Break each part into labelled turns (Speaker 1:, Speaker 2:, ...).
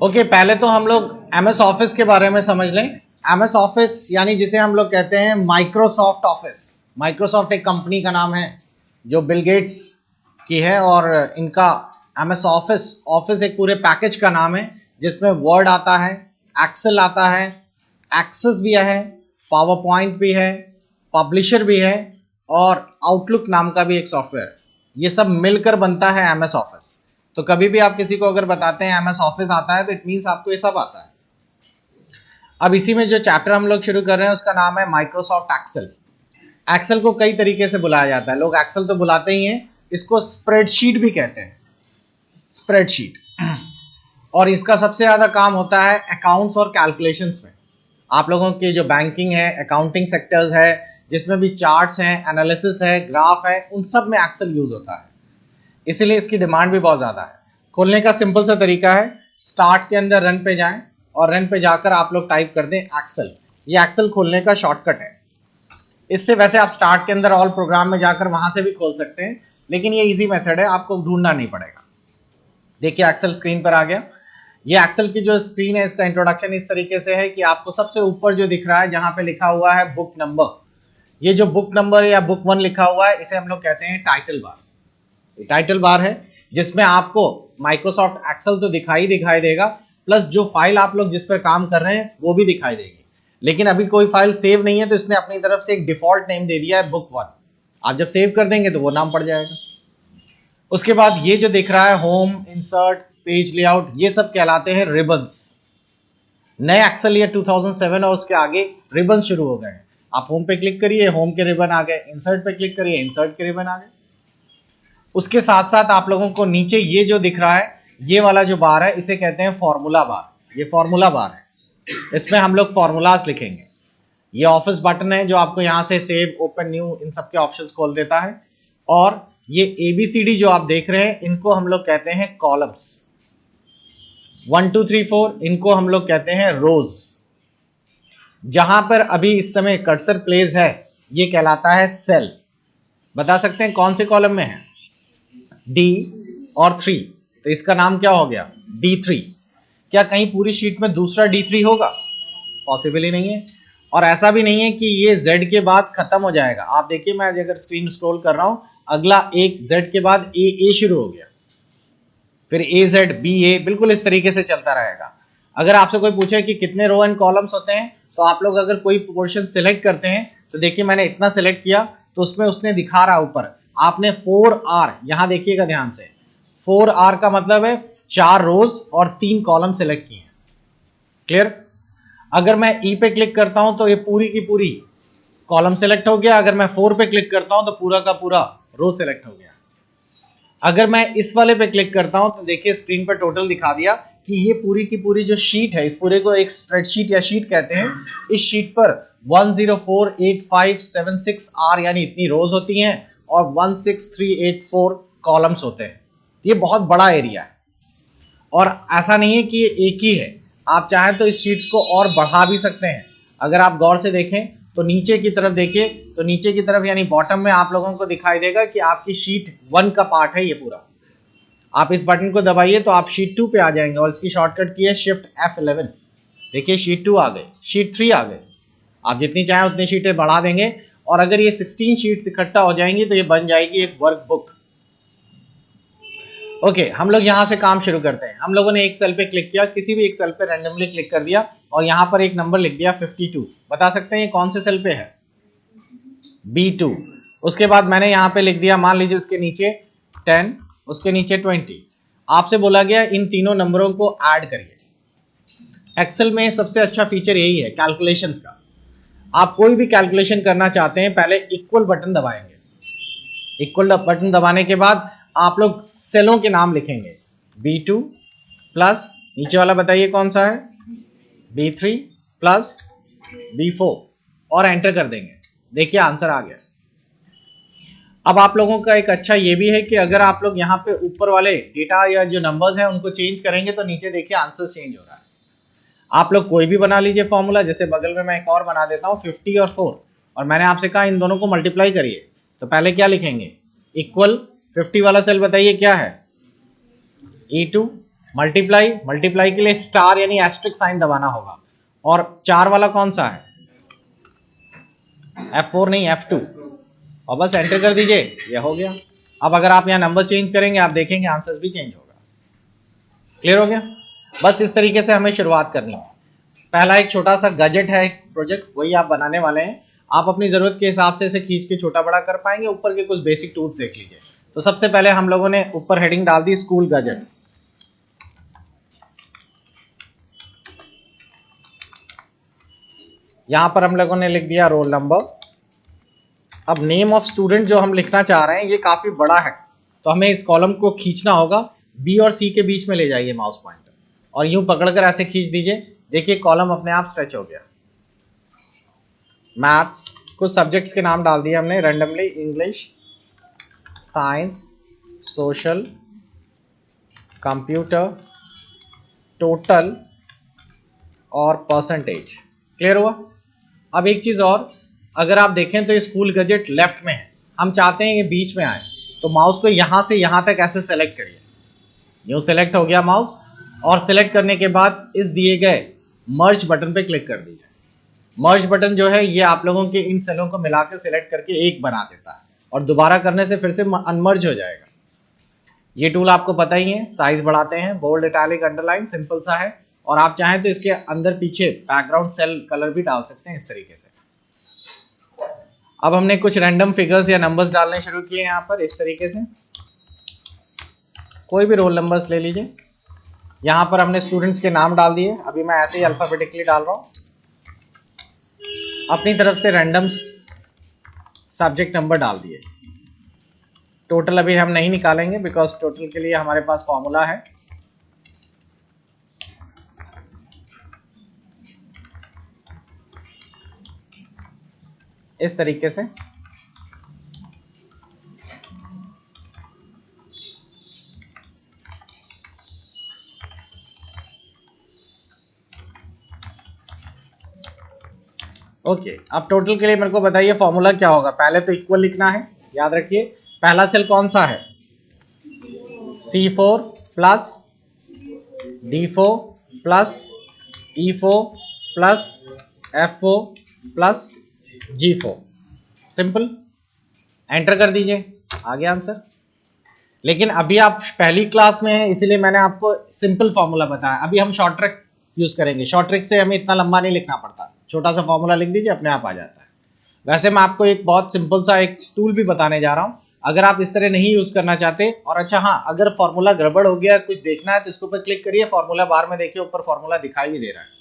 Speaker 1: Okay, पहले तो हम लोग एमएस ऑफिस के बारे में समझ लें। एमएस ऑफिस यानी जिसे हम लोग कहते हैं माइक्रोसॉफ्ट ऑफिस। माइक्रोसॉफ्ट एक कंपनी का नाम है जो बिल गेट्स की है, और इनका एमएस ऑफिस ऑफिस एक पूरे पैकेज का नाम है जिसमें वर्ड आता है, एक्सेल आता है, एक्सेस भी है, पावर पॉइंट भी है, पब्लिशर भी है, और आउटलुक नाम का भी एक सॉफ्टवेयर। ये सब मिलकर बनता है एमएस ऑफिस। तो कभी भी आप किसी को अगर बताते हैं एमएस ऑफिस आता है तो इट मीन्स आपको ये सब आता है। अब इसी में जो चैप्टर हम लोग शुरू कर रहे हैं उसका नाम है माइक्रोसॉफ्ट एक्सेल। एक्सेल को कई तरीके से बुलाया जाता है, लोग एक्सेल तो बुलाते ही हैं, इसको स्प्रेडशीट भी कहते हैं, स्प्रेडशीट। और इसका सबसे ज्यादा काम होता है अकाउंट्स और कैलकुलेशंस में। आप लोगों के जो बैंकिंग है, अकाउंटिंग सेक्टर्स है, जिसमें भी चार्ट्स हैं, एनालिसिस है, ग्राफ है, उन सब में एक्सेल यूज होता है, इसीलिए इसकी डिमांड भी बहुत ज़्यादा है। खोलने का सिंपल सा तरीका है, स्टार्ट के अंदर रन पे जाएं और रन पे जाकर आप लोग टाइप कर दें एक्सेल। ये एक्सेल खोलने का शॉर्टकट है। इससे वैसे आप स्टार्ट के अंदर ऑल प्रोग्राम में जाकर वहां से भी खोल सकते हैं, लेकिन ये इजी मेथड है, आपको ढूंढना नहीं पड़ेगा। देखिए एक्सेल स्क्रीन पर आ गया। ये एक्सेल की जो स्क्रीन है, इसका इंट्रोडक्शन इस तरीके से है कि आपको सबसे ऊपर जो दिख रहा है जहां पे लिखा हुआ है बुक नंबर, ये जो बुक नंबर या बुक 1 लिखा हुआ है इसे हम लोग कहते हैं टाइटल बार। टाइटल बार है जिसमें आपको माइक्रोसॉफ्ट एक्सेल तो दिखाई देगा, प्लस जो फाइल आप लोग जिस पर काम कर रहे हैं वो भी दिखाई देगी। लेकिन अभी कोई फाइल सेव नहीं है तो इसने अपनी तरफ से एक डिफॉल्ट नेम दे दिया है बुक 1। आप जब सेव कर देंगे तो वो नाम पड़ जाएगा। उसके बाद ये जो दिख रहा है होम, इंसर्ट, पेज लेआउट, ये सब कहलाते हैं रिबन्स। नए एक्सेल ईयर 2007 और उसके आगे रिबन शुरू हो गए। आप होम पे क्लिक करिए, होम के रिबन आ गए, इंसर्ट पे क्लिक करिए, इंसर्ट के रिबन आ गए। उसके साथ साथ आप लोगों को नीचे ये जो दिख रहा है, ये वाला जो बार है, इसे कहते हैं फॉर्मूला बार। ये फॉर्मूला बार है, इसमें हम लोग फॉर्मूलाज लिखेंगे। ये ऑफिस बटन है जो आपको यहाँ से सेव, ओपन, न्यू, इन सब के ऑप्शंस खोल देता है। और ये ABCD जो आप देख रहे हैं, इनको हम लोग कहते हैं कॉलम्स। 1 2 3 4 इनको हम लोग कहते हैं रोज। जहां पर अभी इस समय कर्सर प्लेस है, ये कहलाता है सेल। बता सकते हैं कौन से कॉलम में है? D और 3, तो इसका नाम क्या हो गया? D3। क्या कहीं पूरी शीट में दूसरा D3 होगा? पॉसिबल ही नहीं है। और ऐसा भी नहीं है कि ये Z के बाद खत्म हो जाएगा। आप देखिए, मैं अगर स्क्रीन स्क्रॉल कर रहा हूं, अगला एक Z के बाद A शुरू हो गया, फिर AZ, BA, बिल्कुल इस तरीके से चलता रहेगा। अगर आपसे कोई पूछे कि कितने रो एंड कॉलम्स होते हैं, तो आप लोग अगर कोई पोर्शन सिलेक्ट करते हैं, तो देखिए मैंने इतना सिलेक्ट किया तो उसमें उसने दिखा रहा ऊपर, आपने 4R, यहां देखिएगा ध्यान से, 4R का मतलब है 4 रोज और 3 कॉलम सिलेक्ट किए हैं। क्लियर? अगर मैं E पे क्लिक करता हूं तो ये पूरी की पूरी कॉलम सिलेक्ट हो गया। अगर मैं 4 पे क्लिक करता हूं तो पूरा का पूरा रो सिलेक्ट हो गया। अगर मैं इस वाले पे क्लिक करता हूं तो देखिए स्क्रीन पर टोटल दिखा दिया कि ये पूरी की पूरी जो शीट है, इस पूरे को एक स्प्रेडशीट या शीट कहते हैं। इस शीट पर 104856R यानी इतनी रोज होती हैं और 16384 कॉलम्स होते हैं। ये बहुत बड़ा एरिया है, और ऐसा नहीं है कि ये एक ही है। आप चाहें तो इस शीट्स को और बढ़ा भी सकते हैं। अगर आप गौर से देखें तो नीचे की तरफ देखिए, तो नीचे की तरफ यानी बॉटम में आप लोगों को दिखाई देगा कि आपकी शीट 1 का पार्ट है ये पूरा। आप इस बटन को दबाइए तो आप शीट 2 पे आ जाएंगे, और इसकी शॉर्टकट की है शिफ्ट F11। देखिए शीट 2 आ गई, शीट 3 आ गई। आप जितनी चाहें उतनी शीटें बढ़ा देंगे, और अगर ये 16 शीट्स इकट्ठा हो जाएंगी तो ये बन जाएगी एक वर्कबुक। ओके, हम लोग यहां से काम शुरू करते हैं। हम लोगों ने एक सेल पे क्लिक किया, किसी भी एक सेल पे रैंडमली क्लिक कर दिया और यहां पर एक नंबर लिख दिया 52। बता सकते हैं ये कौन से सेल पे है? B2। उसके बाद मैंने यहां पे लिख दिया, मान लीजिए उसके नीचे 10, उसके नीचे 20। आपसे बोला गया इन तीनों नंबरों को ऐड करिए। एक्सेल में सबसे अच्छा फीचर यही है कैलकुलेशंस का। आप कोई भी कैलकुलेशन करना चाहते हैं, पहले इक्वल बटन दबाएंगे। इक्वल बटन दबाने के बाद आप लोग सेलों के नाम लिखेंगे। B2 प्लस, नीचे वाला बताइए कौन सा है? B3 प्लस B4, और एंटर कर देंगे। देखिए आंसर आ गया। अब आप लोगों का एक अच्छा ये भी है कि अगर आप लोग यहाँ पे ऊपर वाले डेटा या जो नंबर्स हैं उनको चेंज करेंगे तो नीचे देखिए आंसर चेंज हो रहा है। आप लोग कोई भी बना लीजिए फॉर्मूला, जैसे बगल में मैं एक और बना देता हूँ 50 और 4, और मैंने आपसे कहा इन दोनों को मल्टीप्लाई करिए। तो पहले क्या लिखेंगे? इक्वल 50 वाला सेल बताइए क्या है? E2 मल्टीप्लाई, मल्टीप्लाई के लिए स्टार यानी एस्ट्रिक साइन दबाना होगा। और 4 वाला कौन सा है? F4 नहीं F2, और बस एंटर कर दीजिए, ये हो गया। अब अगर आप यहाँ नंबर चेंज करेंगे आप देखेंगे आंसर भी चेंज होगा। क्लियर हो गया? बस इस तरीके से हमें शुरुआत करनी है। पहला एक छोटा सा गैजेट है, एक प्रोजेक्ट, वही आप बनाने वाले हैं। आप अपनी जरूरत के हिसाब से इसे खींच के छोटा बड़ा कर पाएंगे। ऊपर के कुछ बेसिक टूल्स देख लीजिए। तो सबसे पहले हम लोगों ने ऊपर हेडिंग डाल दी स्कूल गैजेट। यहां पर हम लोगों ने लिख दिया रोल नंबर। अब नेम ऑफ स्टूडेंट जो हम लिखना चाह रहे हैं ये काफी बड़ा है, तो हमें इस कॉलम को खींचना होगा। बी और सी के बीच में ले जाइए माउस पॉइंटर और यूं पकड़कर ऐसे खींच दीजिए। देखिए कॉलम अपने आप स्ट्रेच हो गया। मैथ्स, कुछ सब्जेक्ट्स के नाम डाल दिए हमने randomly, English, science, social, computer, total और परसेंटेज। क्लियर हुआ? अब एक चीज और, अगर आप देखें तो ये स्कूल गजेट लेफ्ट में है, हम चाहते हैं ये बीच में आए, तो माउस को यहां से यहां तक ऐसे सेलेक्ट करिए। यूं सेलेक्ट हो गया माउस, और सेलेक्ट करने के बाद इस दिए गए मर्ज बटन पे क्लिक कर दीजिए। मर्ज बटन जो है ये आप लोगों के इन सेलों को मिलाकर सिलेक्ट करके एक बना देता है, और दोबारा करने से फिर से अनमर्ज हो जाएगा। ये टूल आपको पता ही है, साइज बढ़ाते हैं, बोल्ड, इटैलिक, अंडरलाइन, सिंपल सा है। और आप चाहें तो इसके अंदर पीछे बैकग्राउंड सेल कलर भी डाल सकते हैं इस तरीके से। अब हमने कुछ रैंडम फिगर्स या नंबर्स डालने शुरू किए यहाँ पर इस तरीके से। कोई भी रोल नंबर्स ले लीजिए। यहाँ पर हमने स्टूडेंट्स के नाम डाल दिए। अभी मैं ऐसे ही अल्फाबेटिकली डाल रहा हूँ। अपनी तरफ से रैंडम सब्जेक्ट नंबर डाल दिए। टोटल अभी हम नहीं निकालेंगे बिकॉज टोटल के लिए हमारे पास फॉर्मूला है। इस तरीके से ओके। अब टोटल के लिए मेरे को बताइए फॉर्मूला क्या होगा। पहले तो इक्वल लिखना है, याद रखिए। पहला सेल कौन सा है? C4 plus D4 plus E4 plus F4 plus G4। Simple, enter कर दीजिए, आ गया आंसर। लेकिन अभी आप पहली क्लास में हैं इसलिए मैंने आपको सिंपल फॉर्मूला बताया। अभी हम शॉर्ट ट्रिक यूज करेंगे। शॉर्ट ट्रिक से हमें इतना लंबा नहीं लिखना पड़ता, छोटा सा फॉर्मूला लिख दीजिए, अपने आप आ जाता है। वैसे मैं आपको एक बहुत सिंपल सा एक टूल भी बताने जा रहा हूं, अगर आप इस तरह नहीं यूज करना चाहते। और अच्छा हाँ, अगर फॉर्मूला गड़बड़ हो गया, कुछ देखना है तो इसके ऊपर क्लिक करिए, फॉर्मूला बार में देखिए ऊपर फॉर्मूला दिखाई भी दे रहा है।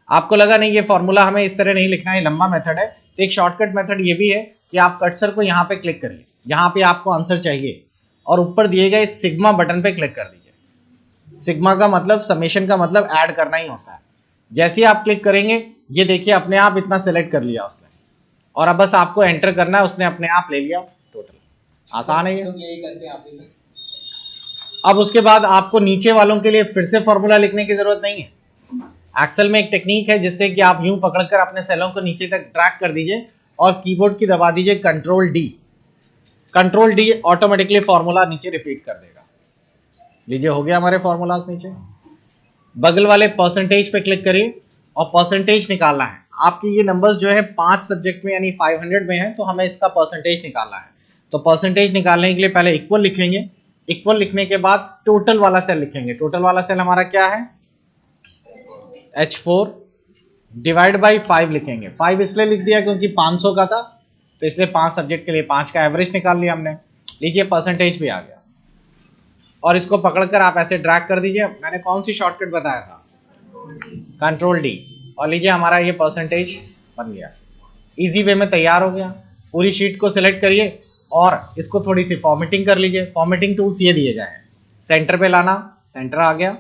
Speaker 1: आपको लगा नहीं ये फॉर्मूला हमें इस तरह नहीं लिखना है, लंबा मेथड है, तो एक शॉर्टकट मेथड ये भी है कि आप कर्सर को यहाँ पे क्लिक करिए जहां पे आपको आंसर चाहिए, और ऊपर दिए गए सिग्मा बटन पे क्लिक कर दीजिए। सिग्मा का मतलब, समेशन का मतलब ऐड करना ही होता है। जैसे ही आप क्लिक करेंगे ये देखिए अपने आप इतना सेलेक्ट कर लिया उसने, और अब बस आपको एंटर करना है, उसने अपने आप ले लिया टोटल। आसान है ये। यही करते हैं आप। अब उसके बाद आपको नीचे वालों के लिए फिर से फॉर्मूला लिखने की जरूरत नहीं है। एक्सेल में एक टेक्निक है जिससे कि आप यूं पकड़कर अपने सेलों को नीचे तक ड्रैग कर दीजिए और कीबोर्ड की दबा दीजिए control D. Control D automatically formula नीचे रिपीट कर देगा। लीजिए हो गया हमारे फॉर्मूलाज नीचे। बगल वाले परसेंटेज पे क्लिक करिए और परसेंटेज निकालना है। आपके ये नंबर्स जो है 5 सब्जेक्ट में यानी 500 में है, तो हमें इसका परसेंटेज निकालना है। तो परसेंटेज निकालने के लिए पहले इक्वल लिखेंगे। इक्वल लिखने के बाद टोटल वाला सेल लिखेंगे। टोटल वाला सेल हमारा क्या है? H4 डिवाइड बाई 5 लिखेंगे। 5 इसलिए लिख दिया क्योंकि 500 का था, तो इसलिए 5 सब्जेक्ट के लिए 5 का एवरेज निकाल लिया हमने। लीजिए परसेंटेज भी आ गया, और इसको पकड़कर आप ऐसे ड्रैग कर दीजिए। मैंने कौन सी शॉर्टकट बताया था? कंट्रोल डी, और लीजिए हमारा ये परसेंटेज बन गया। इजी वे में तैयार हो गया। पूरी शीट को सिलेक्ट करिए और इसको थोड़ी सी फॉर्मेटिंग कर लीजिए। फॉर्मेटिंग टूल्स ये दिए गए हैं। सेंटर पे लाना, सेंटर आ गया।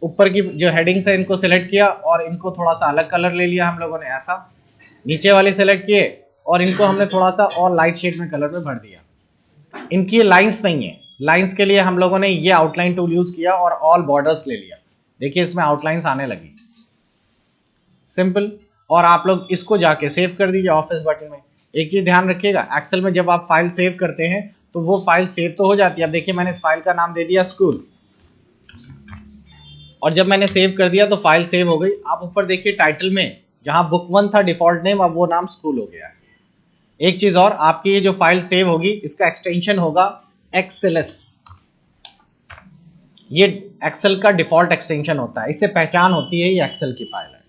Speaker 1: ऊपर की जो हेडिंग्स है इनको सिलेक्ट किया और इनको थोड़ा सा अलग कलर ले लिया हम लोगों ने, ऐसा। नीचे वाले सिलेक्ट किए और इनको हमने थोड़ा सा और लाइट शेड में कलर में भर दिया। इनकी लाइंस नहीं है, लाइंस के लिए हम लोगों ने ये आउटलाइन टूल यूज किया और ऑल बॉर्डर्स ले लिया। देखिए इसमें आउटलाइंस आने लगी। सिंपल। और आप लोग इसको जाके सेव कर दीजिए ऑफिस बटन में। एक चीज ध्यान रखिएगा, एक्सेल में जब आप फाइल सेव करते हैं तो वो फाइल सेव तो हो जाती है। अब देखिए मैंने इस फाइल का नाम दे दिया स्कूल। और जब मैंने सेव कर दिया तो फाइल सेव हो गई। आप ऊपर देखिए टाइटल में जहां बुक 1 था डिफॉल्ट नेम, अब वो नाम स्कूल हो गया है। एक चीज और, आपकी ये जो फाइल सेव होगी इसका एक्सटेंशन होगा एक्सेलएस। ये एक्सेल का डिफॉल्ट एक्सटेंशन होता है, इससे पहचान होती है ये एक्सेल की फाइल है।